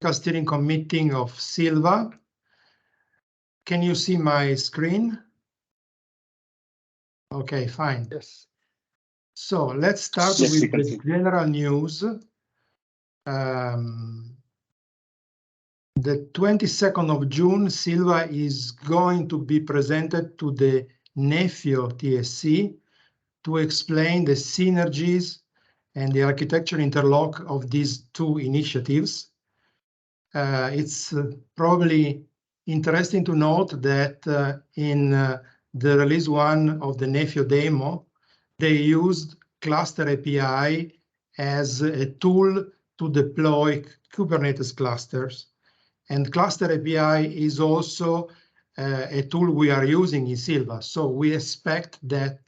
steering committee of Sylva. Can you see my screen? Okay, fine. Yes. So let's start with the general news. The 22nd of June, Sylva is going to be presented to the NEFIO TSC to explain the synergies and the architecture interlock of these two initiatives. It's probably interesting to note that in the release 1 of the NEFIO demo, they used Cluster API as a tool to deploy Kubernetes clusters. And Cluster API is also a tool we are using in Sylva. So we expect that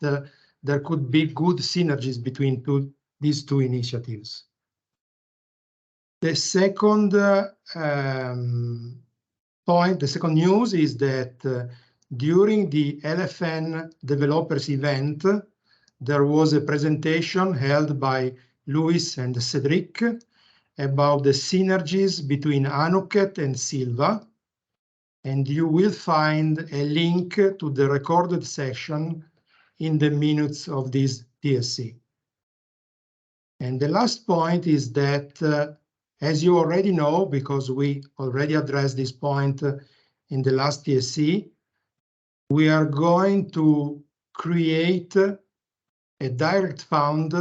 there could be good synergies between these two initiatives. The second point, the second news is that during the LFN developers event, there was a presentation held by Luis and Cedric about the synergies between Anuket and Sylva. And you will find a link to the recorded session in the minutes of this TSC. And the last point is that, as you already know, because we already addressed this point in the last TSC, we are going to create a direct fund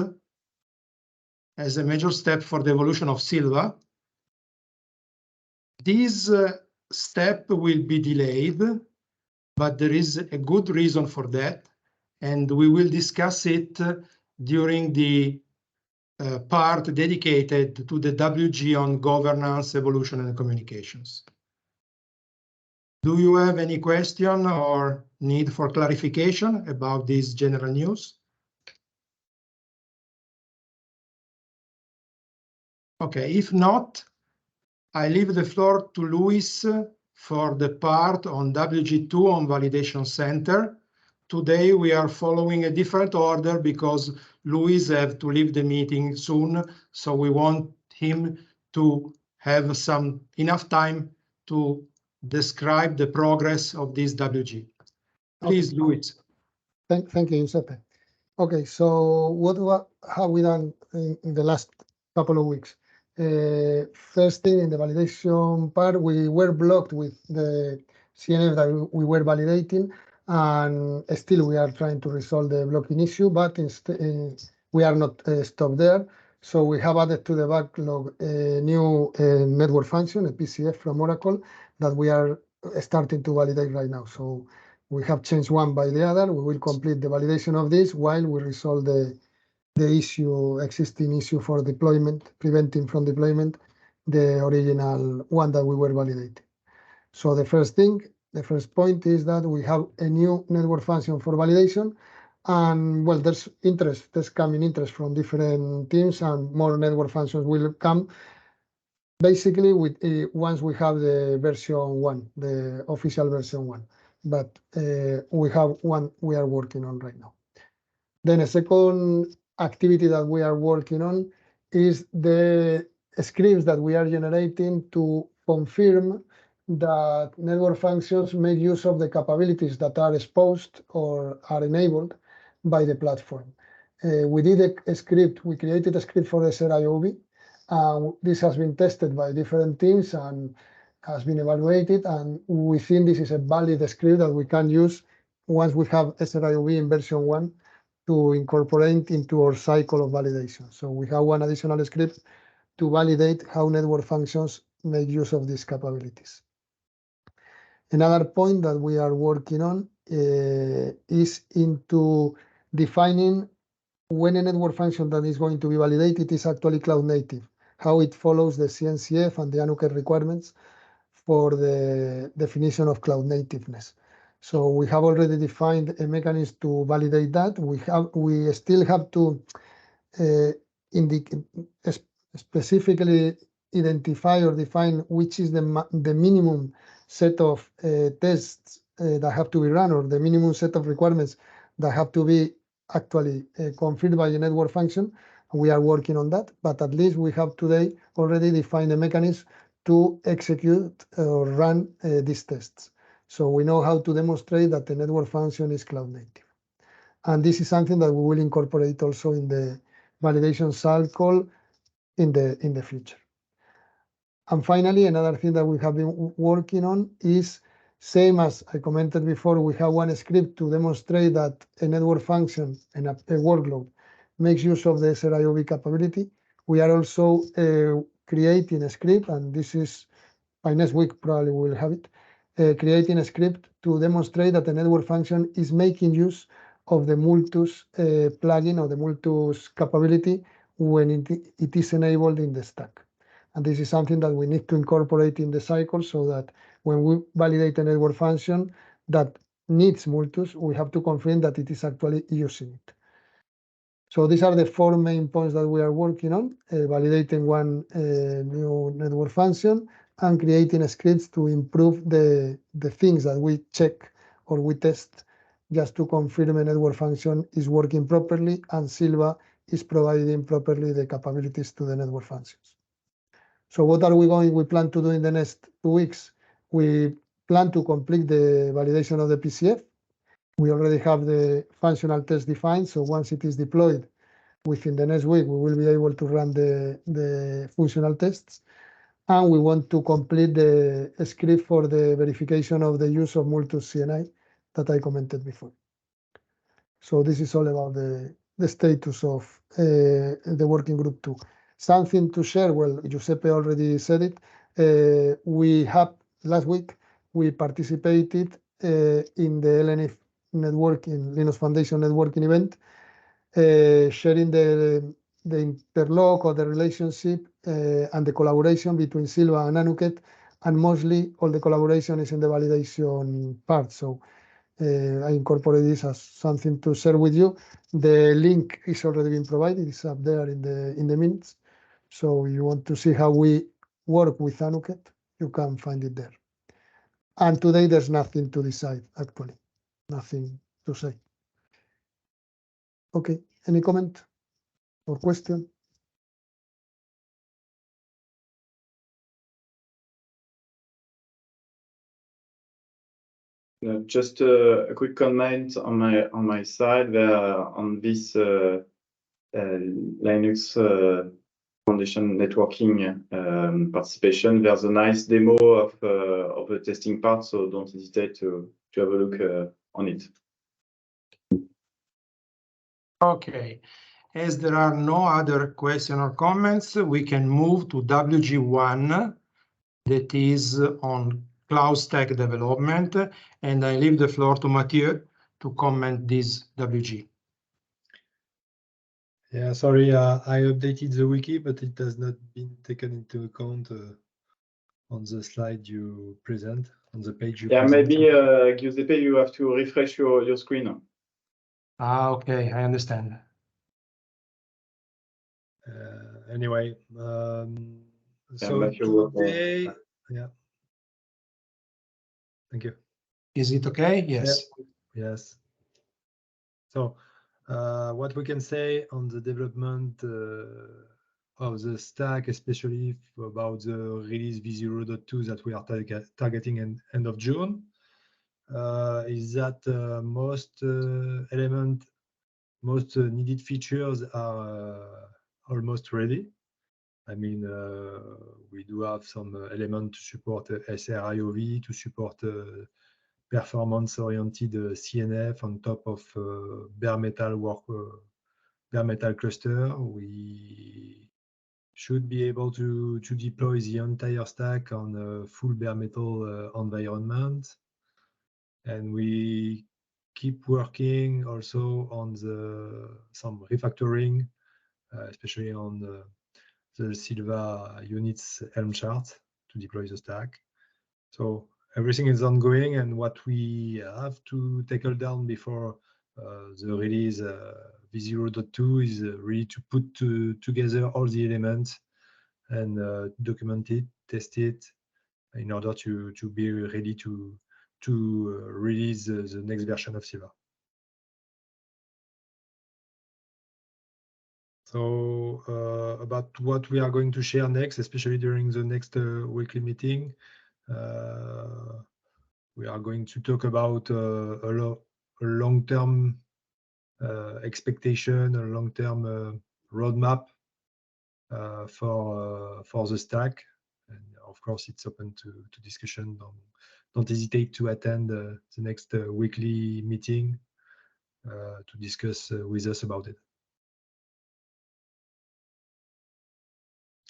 as a major step for the evolution of Sylva. This step will be delayed, but there is a good reason for that, and we will discuss it during the part dedicated to the WG on governance, evolution, and communications. Do you have any question or need for clarification about this general news? Okay, if not, I leave the floor to Luis for the part on WG2 on Validation Center. Today we are following a different order because Luis has to leave the meeting soon, so we want him to have enough time to describe the progress of this WG. Please, okay. Luis. Thank you, Giuseppe. Okay, so what have we done in the last couple of weeks? First thing, in the validation part, we were blocked with the CNF that we were validating, and still we are trying to resolve the blocking issue, but we are not stopped there. So we have added to the backlog a new network function, a PCF from Oracle, that we are starting to validate right now. So we have changed one by the other. We will complete the validation of this while we resolve the existing issue for deployment, preventing from deployment the original one that we were validating. So the first point is that we have a new network function for validation, and well, there's coming interest from different teams, and more network functions will come. Basically, once we have the version 1, the official version 1, but we have one we are working on right now. Then a second activity that we are working on is the scripts that we are generating to confirm that network functions make use of the capabilities that are exposed or are enabled by the platform. We created a script for SRIOB. This has been tested by different teams and has been evaluated, and we think this is a valid script that we can use once we have SRIOB in version 1 to incorporate into our cycle of validation. So we have one additional script to validate how network functions make use of these capabilities. Another point that we are working on is into defining when a network function that is going to be validated is actually cloud native, how it follows the CNCF and the Anuket requirements for the definition of cloud nativeness. So we have already defined a mechanism to validate that. We still have to specifically identify or define which is the minimum set of tests that have to be run, or the minimum set of requirements that have to be actually confirmed by a network function. We are working on that, but at least we have today already defined a mechanism to execute or run these tests. So we know how to demonstrate that the network function is cloud native. And this is something that we will incorporate also in the validation cycle in the future. And finally, another thing that we have been working on is, same as I commented before, we have one script to demonstrate that a network function and a workload makes use of the SRIOV capability. We are also creating a script, and this is by next week, probably we'll have it, creating a script to demonstrate that the network function is making use of the Multus plugin or the Multus capability when it is enabled in the stack. And this is something that we need to incorporate in the cycle so that when we validate a network function that needs Multus, we have to confirm that it is actually using it. So these are the 4 main points that we are working on, validating one new network function and creating scripts to improve the things that we check or we test just to confirm a network function is working properly and Sylva is providing properly the capabilities to the network functions. So what are we plan to do in the next 2 weeks? We plan to complete the validation of the PCF. We already have the functional test defined, so once it is deployed, within the next week, we will be able to run the functional tests. And we want to complete the script for the verification of the use of Multus CNI that I commented before. So this is all about the status of the working group 2. Something to share, well, Giuseppe already said it. We have, last week, we participated in the LNF networking, Linux Foundation networking event, sharing the interlock or the relationship and the collaboration between Sylva and Anuket, and mostly all the collaboration is in the validation part. So I incorporate this as something to share with you. The link is already been provided, it's up there in the minutes. So you want to see how we work with Anuket, you can find it there. And today there's nothing to decide, actually, nothing to say. Okay, any comment or question? Just a quick comment on my side there on this Linux Foundation networking participation. There's a nice demo of the testing part, so don't hesitate to have a look on it. Okay, as there are no other questions or comments, we can move to WG1, that is on cloud stack development, and I leave the floor to Mathieu to comment this WG. Yeah, sorry, I updated the wiki, but it has not been taken into account on the slide you present, on the page you present. Maybe, Giuseppe, you have to refresh your screen. Okay, I understand. Anyway, so today, yeah. Thank you. Is it okay? Yes. Yeah. Yes. So what we can say on the development of the stack, especially about the release v0.2 that we are targeting in end of June, is that most needed features are almost ready. I mean, we do have some element to support SRIOV, to support performance-oriented CNF on top of bare metal cluster. We should be able to deploy the entire stack on a full bare metal environment. And we keep working also on some refactoring, especially on the Sylva units Helm chart to deploy the stack. So everything is ongoing, and what we have to tackle down before the release v0.2 is really to put together all the elements and document it, test it, in order to be ready to release the next version of Sylva. So about what we are going to share next, especially during the next weekly meeting, we are going to talk about a long-term expectation, a long-term roadmap for the stack. And of course, it's open to discussion. Don't hesitate to attend the next weekly meeting to discuss with us about it.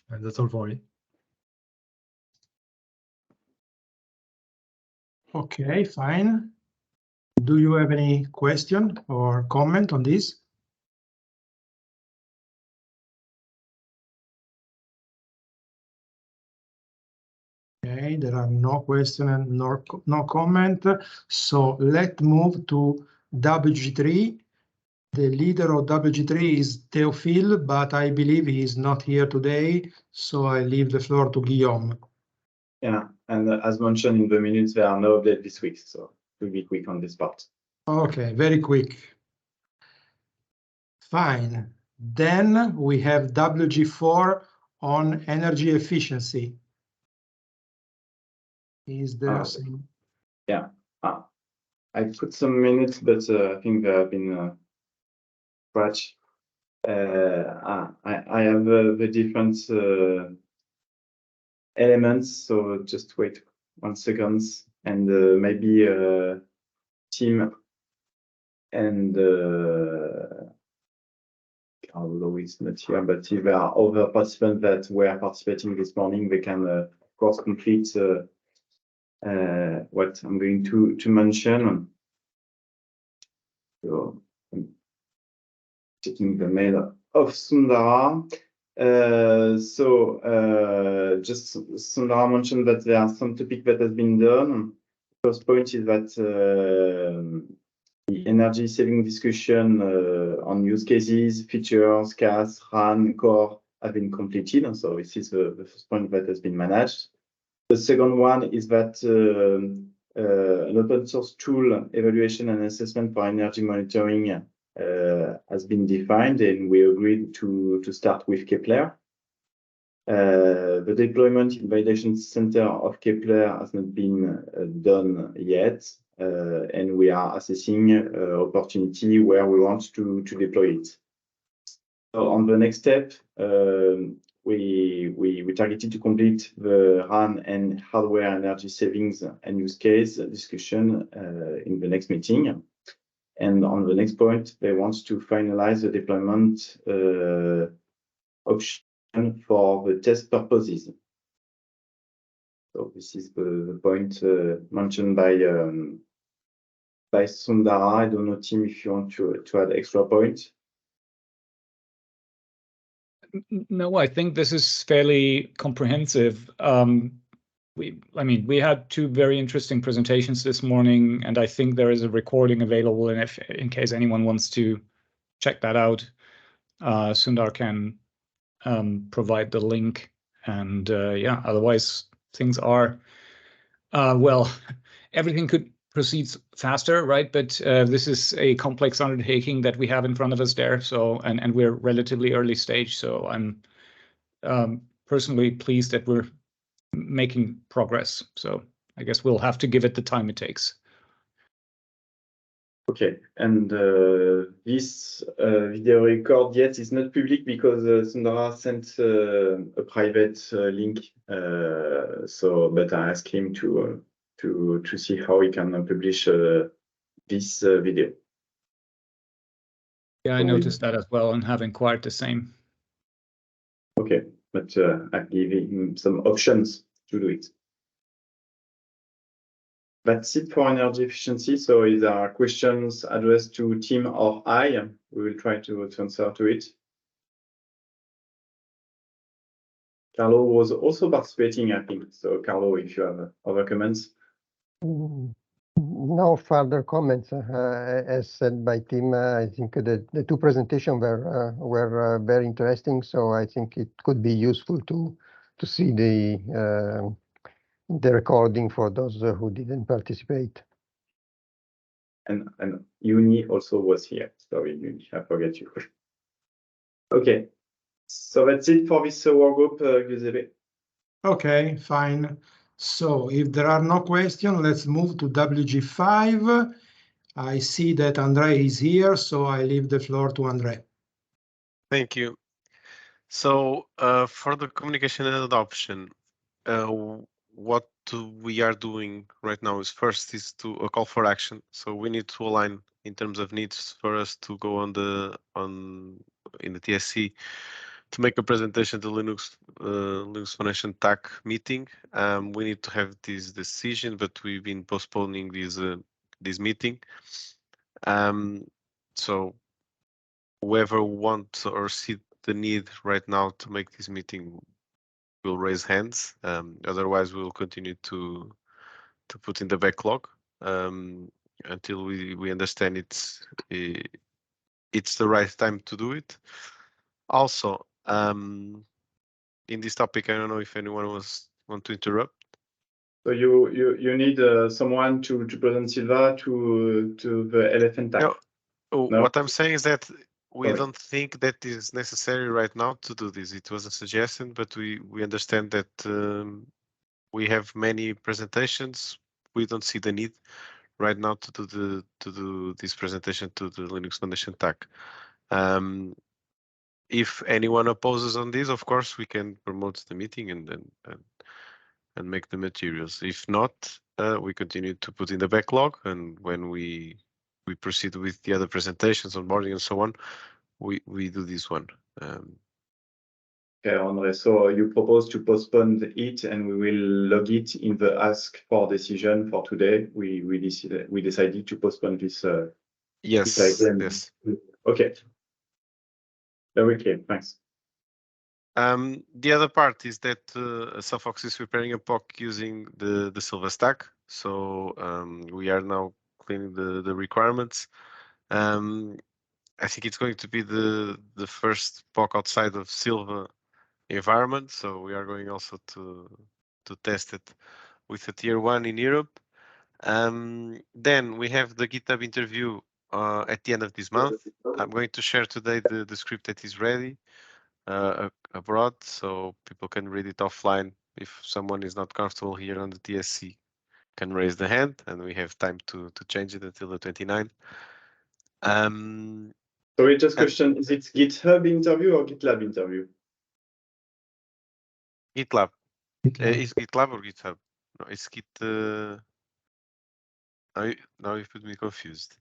And that's all for me. Okay, fine. Do you have any question or comment on this? Okay, there are no question and no comment. So let's move to WG3. The leader of WG3 is Théophile, but I believe he is not here today. So I leave the floor to Guillaume. Yeah, and as mentioned in the minutes, there are no updates this week, so we'll be quick on this part. Okay, very quick. Fine. Then we have WG4 on energy efficiency. Is there some? Yeah, I put some minutes, but I think they have been scratched. I have the different elements, so just wait 1 second, and maybe team and Carlo is not here, but if there are other participants that were participating this morning, they can of course complete what I'm going to mention. So I'm checking the mail of Sundara. Just Sundara mentioned that there are some topics that has been done. First point is that the energy saving discussion on use cases, features, CAS, RAN, core have been completed. So this is the first point that has been managed. The second one is that an open source tool evaluation and assessment for energy monitoring has been defined, and we agreed to start with Kepler. The deployment in validation center of Kepler has not been done yet, and we are assessing opportunity where we want to deploy it. So on the next step, we targeted to complete the RAN and hardware energy savings and use case discussion in the next meeting. And on the next point, they want to finalize the deployment option for the test purposes. So this is the point mentioned by Sundara. I don't know, Tim, if you want to add extra points. No, I think this is fairly comprehensive. We had 2 very interesting presentations this morning, and I think there is a recording available, and in case anyone wants to check that out, Sundar can provide the link. And yeah, otherwise things are well, everything could proceed faster, right? But this is a complex undertaking that we have in front of us there. So and we're relatively early stage. So I'm personally pleased that we're making progress. So I guess we'll have to give it the time it takes. Okay, and this video record yet is not public because Sundara sent a private link. But I asked him to see how he can publish this video. Yeah, I noticed that as well, and have inquired the same. Okay, but I give him some options to do it. That's it for energy efficiency. So if there are questions addressed to Tim or I, we will try to answer to it. Carlo was also participating, I think. So Carlo, if you have other comments. No further comments. As said by Tim, I think the 2 presentations were very interesting. So I think it could be useful to see the recording for those who didn't participate. And Uni also was here. Sorry, Uni, I forget you. Okay, so that's it for this workgroup, Giuseppe. Okay, fine. So if there are no questions, let's move to WG5. I see that Andre is here, so I leave the floor to Andre. Thank you. So for the communication and adoption, what we are doing right now is first is to a call for action. So we need to align in terms of needs for us to go in the TSC to make a presentation to Linux Foundation TAC meeting. We need to have this decision, but we've been postponing this meeting. So whoever wants or see the need right now to make this meeting will raise hands. Otherwise, we will continue to put in the backlog until we understand it's the right time to do it. Also, in this topic, I don't know if anyone want to interrupt. So you need someone to present Sylva to the elephant TAC. No. No? What I'm saying is that we Sorry. don't think that is necessary right now to do this. It was a suggestion, but we understand that we have many presentations. We don't see the need right now to do this presentation to the Linux Foundation TAC. If anyone opposes on this, of course, we can promote the meeting and make the materials. If not, we continue to put in the backlog, and when we proceed with the other presentations, onboarding and so on, we do this one. Okay, Andre, so you propose to postpone it and we will log it in the ask for decision for today. We decided to postpone this. Yes, this item. yes. Okay. Very clear, thanks. The other part is that Suffox is preparing a POC using the Sylva stack. So we are now cleaning the requirements. I think it's going to be the first POC outside of Sylva environment. So we are going also to test it with a tier 1 in Europe. Then we have the GitHub interview at the end of this month. I'm going to share today the script that is ready abroad, so people can read it offline. If someone is not comfortable here on the TSC, can raise the hand, and we have time to change it until the 29th. Sorry, just question, is it GitHub interview or GitLab interview? GitLab. GitLab. Is GitLab or GitHub? No, it's Git. Now you put me confused.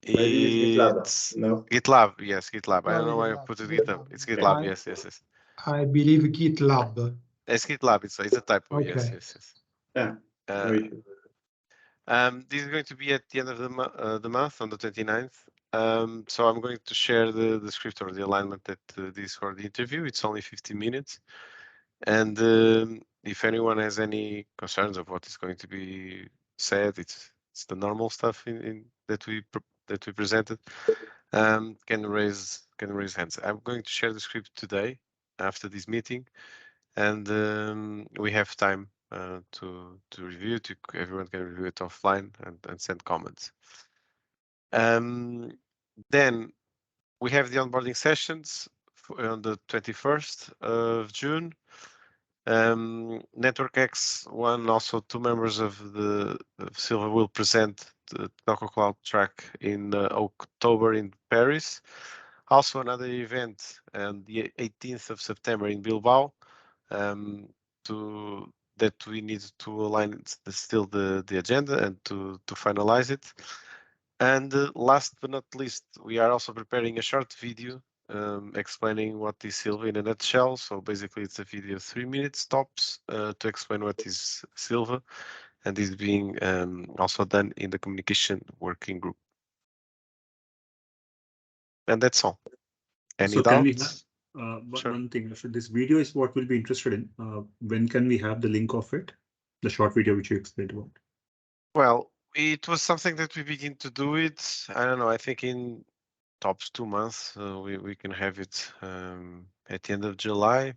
Maybe it's GitLab. No? GitLab, yes, GitLab. I don't know why I GitLab, put it GitLab. GitHub. It's GitLab, Okay. yes. I believe GitLab. It's GitLab, it's a typo, Okay. yes. Yeah. Very good. This is going to be at the end of the month on the 29th. So I'm going to share the script or the alignment that this for the interview. It's only 15 minutes. And if anyone has any concerns of what is going to be said, it's the normal stuff that we presented. Can raise hands. I'm going to share the script today after this meeting, and we have time to review it. Everyone can review it offline and send comments. Then we have the onboarding sessions on the 21st of June. Network X1, also 2 members of Sylva will present the Telco Cloud track in October in Paris. Also another event on the 18th of September in Bilbao. That we need to align still the agenda and to finalize it. And last but not least, we are also preparing a short video explaining what is Sylva in a nutshell. So basically it's a video of 3 minutes tops to explain what is Sylva, and is being also done in the communication working group. And that's all. Any So can we doubts? have Sure. one thing? So this video is what we'll be interested in. When can we have the link of it? The short video which you explained about. Well, it was something that we begin to do it. I don't know. I think in tops 2 months we can have it at the end of July,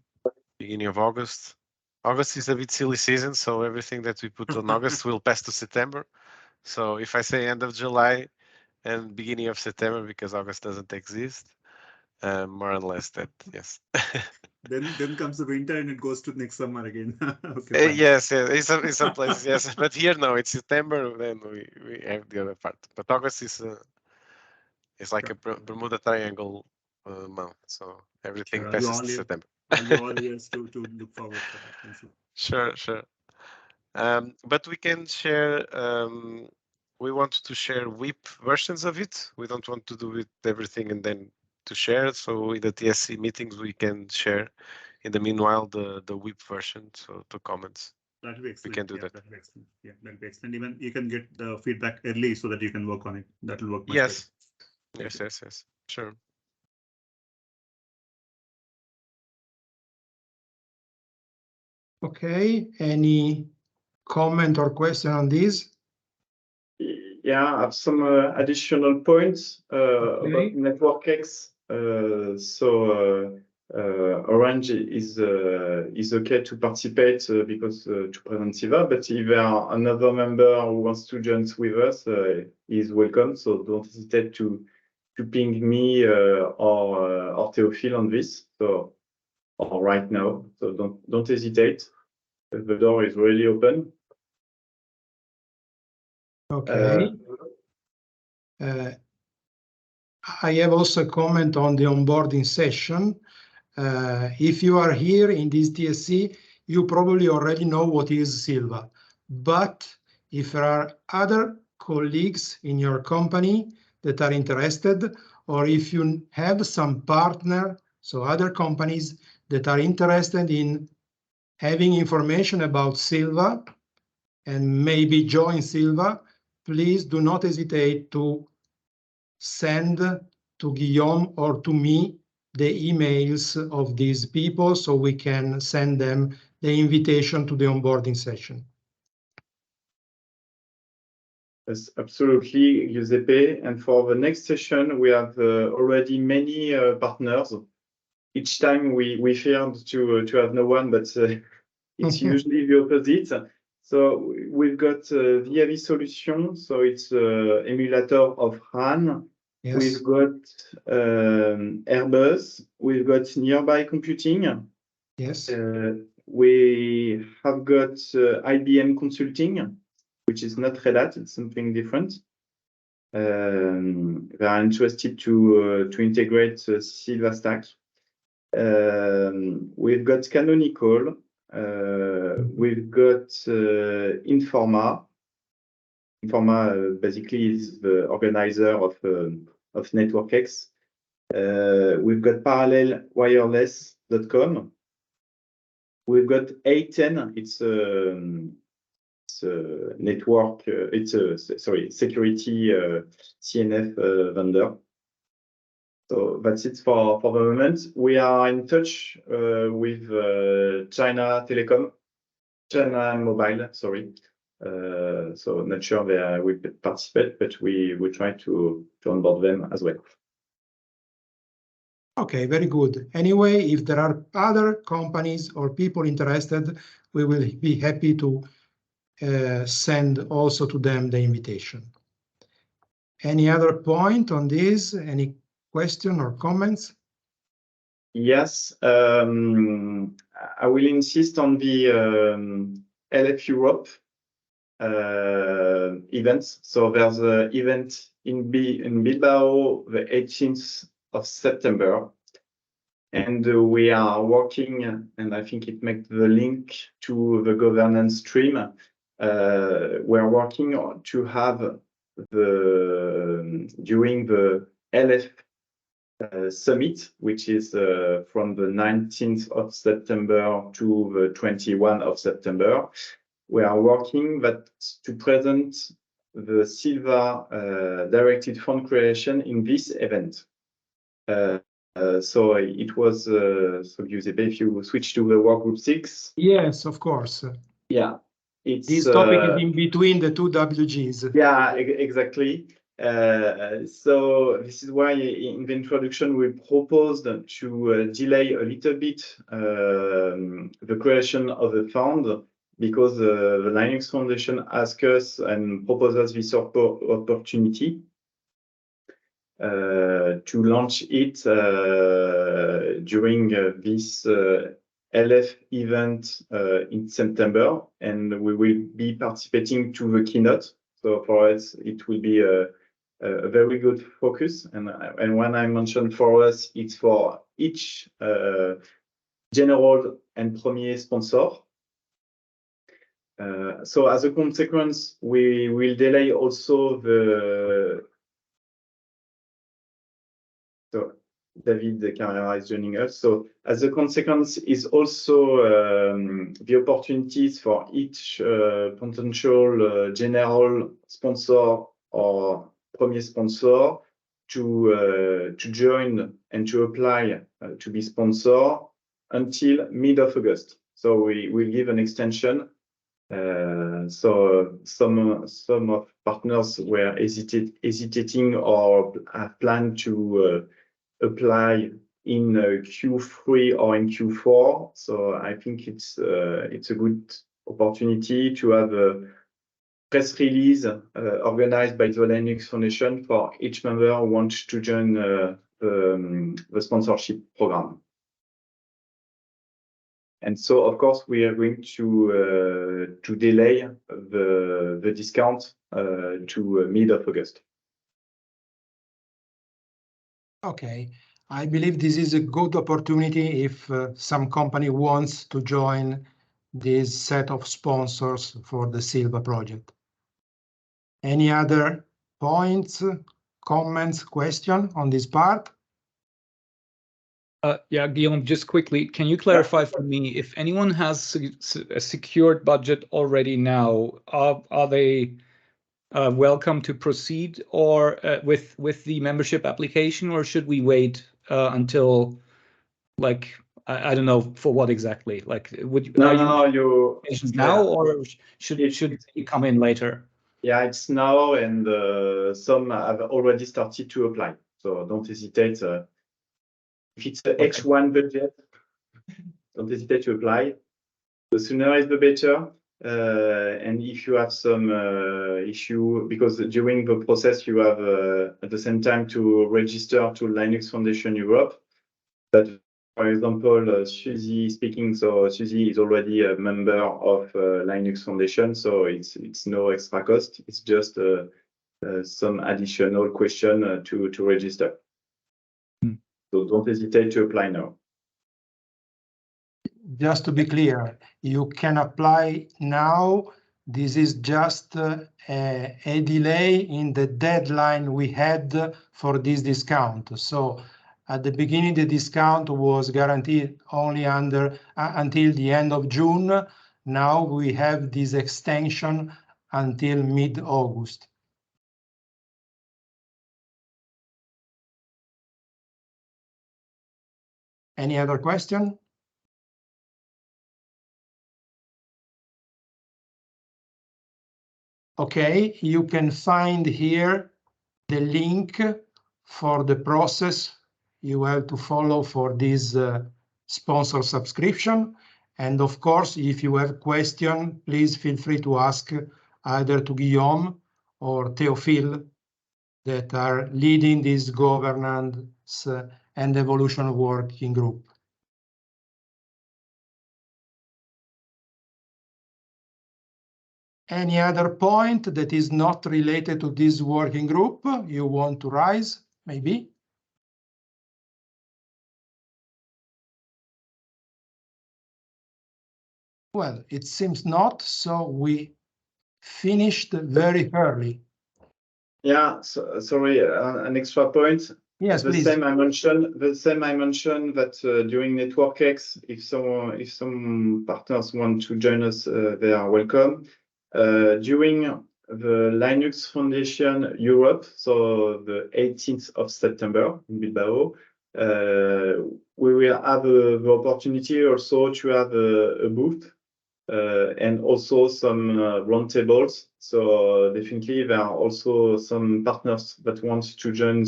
beginning of August. August is a bit silly season, so everything that we put on August will pass to September. So if I say end of July, and beginning of September because August doesn't exist. More or less that, yes. Then comes the winter and it goes to next summer again. Okay, fine. Yes, in some places, yes. But here, no, it's September, then we have the other part. But August is it's like a Bermuda Triangle month, so everything Sure, passes to September. I'll be all ears to look forward for that. Thank you. Sure. But we can share. We want to share WIP versions of it. We don't want to do it everything and then to share. So in the TSC meetings, we can share. In the meanwhile, the WIP version, so to comments. That'll be excellent. We can do that. That'll be excellent. Yeah, that'll be excellent. Even you can get the feedback early so that you can work on it. That'll work much Yes. better. Yes. Sure. Okay, any comment or question on this? Yeah, I have some additional points Okay. about NetworkX. Orange is okay to participate because to present Sylva, but if there are another member who wants to join with us, he's welcome. So don't hesitate to ping me or Théophile on this. So or right now. So don't hesitate. The door is really open. Okay. I have also a comment on the onboarding session. If you are here in this TSC, you probably already know what is Sylva. But if there are other colleagues in your company that are interested, or if you have some partner, so other companies that are interested in having information about Sylva and maybe join Sylva, please do not hesitate to send to Guillaume or to me the emails of these people so we can send them the invitation to the onboarding session. Yes, absolutely, Giuseppe. And for the next session, we have already many partners. Each time we feared to have no one, but it's usually the opposite. So we've got VAV Solution, so it's emulator of RAN. Yes. We've got Airbus. We've got Nearby Computing. Yes. We have got IBM Consulting, which is not Red Hat, it's something different. They are interested to integrate Sylva Stack. We've got Canonical. We've got Informa. Informa basically is the organizer of NetworkX. We've got parallelwireless.com. We've got A10. It's a network. It's a security CNF vendor. So that's it for the moment. We are in touch with China Telecom, China Mobile. Sorry. So not sure they will participate, but we try to onboard them as well. Okay, very good. Anyway, if there are other companies or people interested, we will be happy to send also to them the invitation. Any other point on this? Any question or comments? Yes, I will insist on the LF Europe events. So there's an event in Bilbao the 18th of September. And we are working, and I think it makes the link to the governance stream. We're working to have during the LF summit, which is from the 19th of September to the 21st of September. We are working to present the Sylva directed fund creation in this event. So it was, so Giuseppe, if you switch to the workgroup 6. Yes, of course. Yeah. This topic is in between the two WGs. Yeah, exactly. So this is why in the introduction we proposed to delay a little bit the creation of the fund because the Linux Foundation asked us and proposed us this opportunity. to launch it during this LF event in September, and we will be participating to the keynote. So for us, it will be a very good focus. And when I mentioned for us, it's for each general and premier sponsor. So as a consequence, we will delay also the. So David Carrera is joining us. So as a consequence is also the opportunities for each potential general sponsor or premier sponsor to join and to apply to be sponsor until mid of August. So we will give an extension. So some of partners were hesitating or have planned to apply in Q3 or in Q4. So I think it's a good opportunity to have a press release organized by the Linux Foundation for each member who wants to join the sponsorship program. And so, of course, we are going to delay the discount to mid of August. Okay, I believe this is a good opportunity if some company wants to join this set of sponsors for the Sylva project. Any other points, comments, question on this part? Yeah, Guillaume, just quickly, can you clarify for me if anyone has a secured budget already now, are they welcome to proceed or with the membership application, or should we wait until, like, I don't know for what exactly? Like, would you now, or should you come in later? Yeah, it's now, and some have already started to apply. So don't hesitate. If it's the H1 budget, don't hesitate to apply. The sooner is the better. And if you have some issue, because during the process you have at the same time to register to Linux Foundation Europe. But for example, Suzy speaking, so Suzy is already a member of Linux Foundation, so it's no extra cost. It's just some additional question to register. So don't hesitate to apply now. Just to be clear, you can apply now. This is just a delay in the deadline we had for this discount. So at the beginning, the discount was guaranteed only until the end of June. Now we have this extension until mid-August. Any other question? Okay, you can find here the link for the process you have to follow for this sponsor subscription. And of course, if you have questions, please feel free to ask either to Guillaume or Théophile that are leading this governance and evolution working group. Any other point that is not related to this working group you want to raise, maybe? Well, it seems not, so we finished very early. Yeah, so, sorry, an extra point. Yes, please. The same I mentioned that during Network X, if some partners want to join us, they are welcome. During the Linux Foundation Europe, so the 18th of September in Bilbao, we will have the opportunity also to have a booth and also some roundtables. So definitely there are also some partners that want to join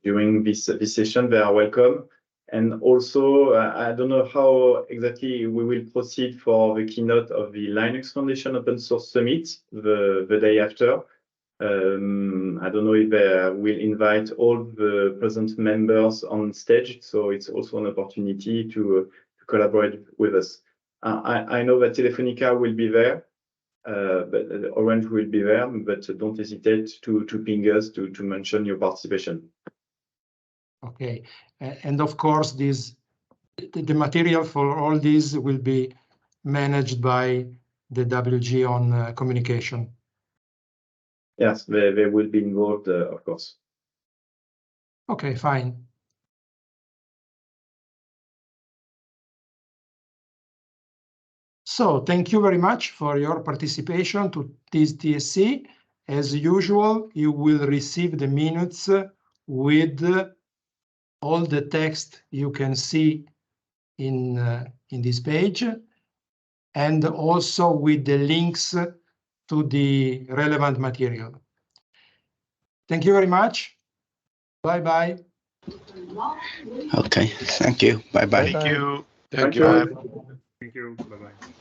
during this session. They are welcome. And also, I don't know how exactly we will proceed for the keynote of the Linux Foundation Open Source Summit the day after. I don't know if we'll invite all the present members on stage, so it's also an opportunity to collaborate with us. I know that Telefonica will be there, but Orange will be there, but don't hesitate to ping us to mention your participation. Okay, and of course, the material for all these will be managed by the WG on communication. Yes, they will be involved, of course. Okay, fine. So thank you very much for your participation to this TSC. As usual, you will receive the minutes with all the text you can see in this page, and also with the links to the relevant material. Thank you very much. Bye-bye. Okay, thank you. Bye-bye. Thank you. Thank you. Thank you. Bye-bye.